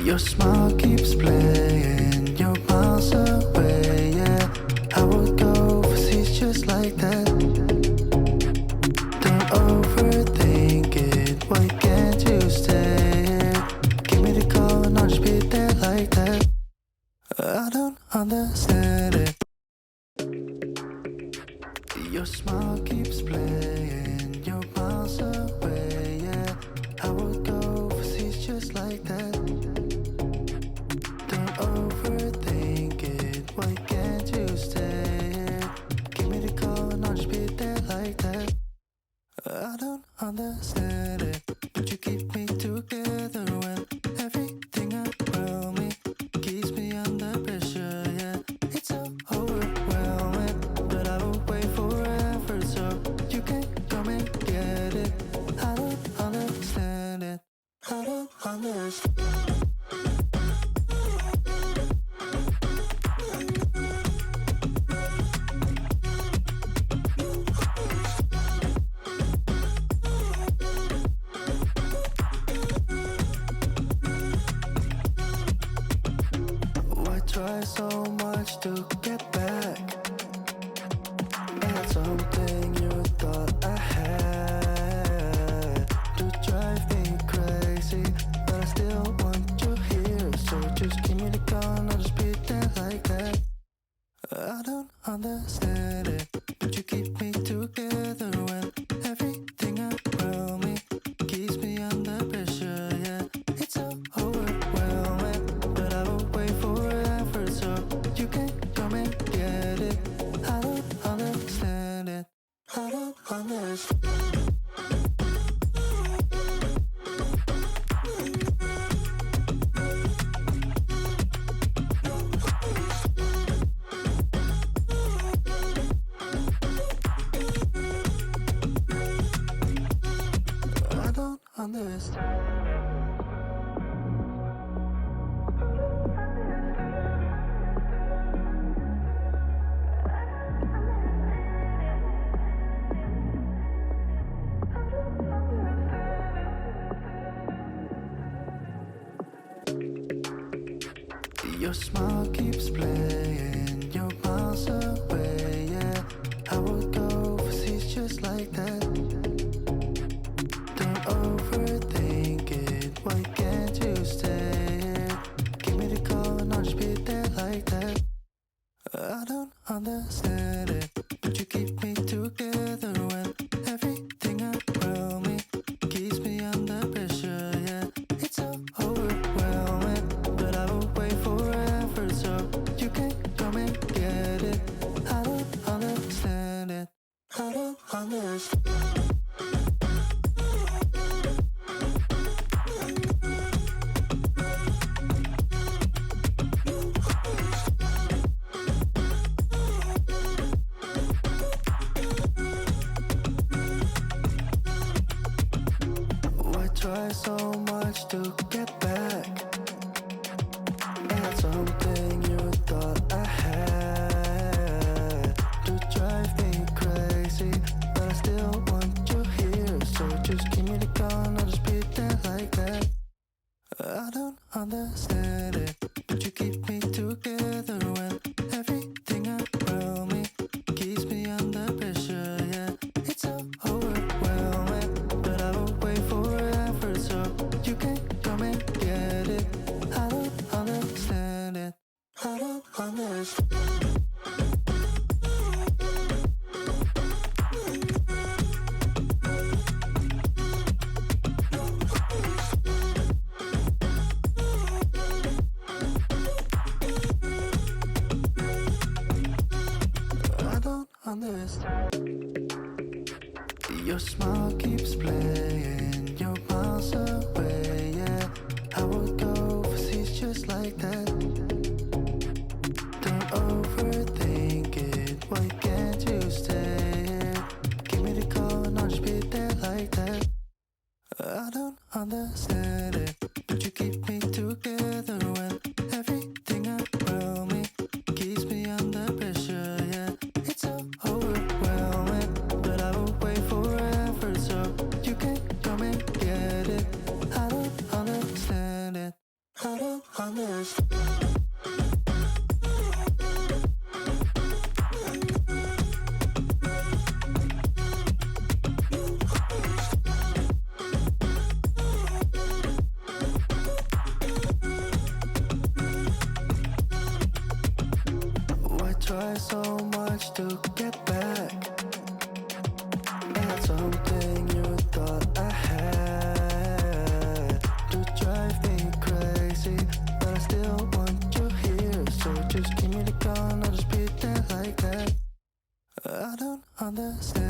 Your smile keeps playing, you're miles away, yeah. I would go overseas just like that. Don't overthink it, why can't you stay here? Give me the call and I'll just be there like that. I don't understand it. Your smile keeps playing, you're miles away, yeah. I would go overseas just like that. Don't overthink it, why can't you stay here? Give me the call and I'll just be there like that. I don't understand it, but you keep me together when everything around me keeps me under pressure, yeah. It's so overwhelming, but I will wait forever so you can come and get it. I don't understand it, I don't understand. Why try so much to get back? That's something you thought I had. To drive me crazy, but I still want you here. So just give me the call and I'll just be there like that. I don't understand it, but you keep me together when everything around me keeps me under pressure, yeah. It's so overwhelming, but I will wait forever so you can come and get it. I don't understand it, I don't understand. I don't understand. Your smile keeps playing, you're miles away, yeah. I would go overseas just like that. Don't overthink it, why can't you stay here? Give me the call and I'll just be there like that. I don't understand it, but you keep me together when everything around me keeps me under pressure, yeah. It's so overwhelming, but I will wait forever so you can come and get it. I don't understand it, I don't understand. Why try so much to get back? That's something you thought I had. To drive me crazy, but I still want you here. So just give me the call and I'll just be there like that. I don't understand it, but you keep me together when everything around me keeps me under pressure, yeah. It's so overwhelming, but I will wait forever so you can come and get it. I don't understand it, I don't understand. I don't understand. Your smile keeps playing, you're miles away, yeah. I would go overseas just like that. Don't overthink it, why can't you stay here? Give me the call and I'll just be there like that. I don't understand it, but you keep me together when everything around me keeps me under pressure, yeah. It's so overwhelming, but I will wait forever so you can come and get it. I don't understand it, I don't understand. Why try so much to get back? I had something you thought I had to drive me crazy, but I still want you here. So just give me the gun, I'll just pretend like that. I don't understand.